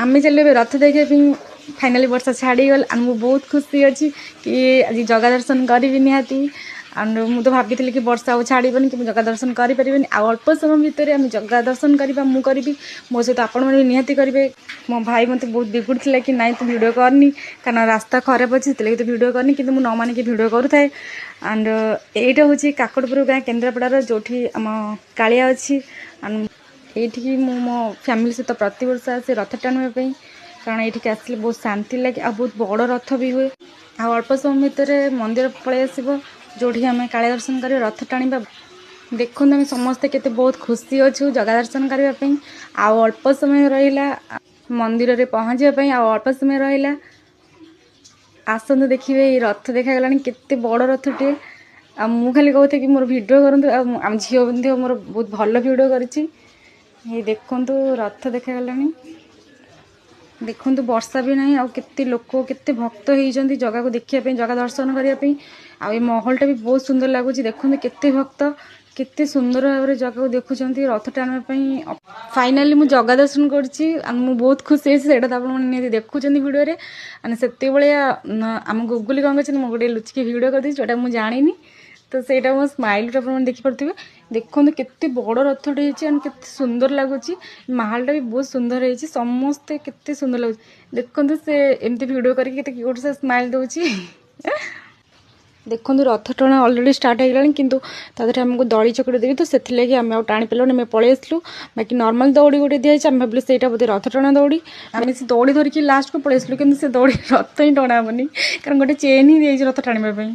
आम चलो रथ देखा फाइनाली वर्षा छाड़ीगल एंड मुझे बहुत खुशी अच्छी कि आज जगह दर्शन करी निहाती एंड मुझे तो भाभी कि वर्षा आ छाड़बनी कि जगह दर्शन करें अल्प समय भितर आम जगह दर्शन करवा मुझे करी मो सहित आपण मैंने निहाती करेंगे। मो भाई मत बहुत बिगुड़ कि नाई तू भिड करनी कारण रास्ता खराब अच्छी से तो भिड करनी कि न मानिक भिड करूए। एंड यहीटा हूँ काकड़पुर गाँ केन्द्रापड़ार जो आम कालिया अच्छी एंड ये मो फैमिली सहित प्रति वर्ष आसे रथ टाणवाई कारण ये आसले बहुत शांति लगे आ बहुत बड़ रथ भी हुए आ अल्प समय भितर मंदिर पलि आस जो आम काली दर्शन कर रथ टाणा देखो आम समस्ते केते बहुत खुशी अच्छु जगह दर्शन करने अल्प समय रहा मंदिर में पहुँचापी अल्प समय रहा आसतु देखिए रथ देखागला केते बड़ रथटे आ मु खाली कहते कि मोर भिडियो करूँ आम झील मोर बहुत भल भिडियो कर देखु रथ देखागला देखु वर्षा भी नहीं आते लोक केते भक्त होती जगह को देखापी जगह दर्शन करने आ महलटा भी बहुत सुंदर लगुच देखते केते भक्त केते सुंदर भाव में जगह को देखुं रथ टाणवाई फाइनाली मुझे जगह दर्शन करुँची बहुत खुशी से देखुं भिडियो से आम गुगुली कौन कर गोटे लुचिकी भिडियो कर जोटा मुझे जानी तो सहीटा मो स्माइल देखिपे देखो केते बड़ रथटे एंड केते सुंदर लगुच महलटा भी बहुत सुंदर है समस्ते केते सुंदर लगुच देखो से एमती भिडियो करके से स्माइल दूची देखो रथ टଣା अलरेडी स्टार्ट हो गलानी किंतु तादेहरे आमको दड़ी चकड़ी देवी तो से आम टाणी पार्लुनी आम पलि आसलु बाकी नॉर्मल दौड़ी गोटे दिखाई आम भाविलु से बोधे रथ टଣା दौड़ी आम से दौड़ी धरिकी लास्ट को पलि आसलु कि से दौड़ी रथ ही टଣା हेनी कारण गोटे चेन ही रथ टाणवाई।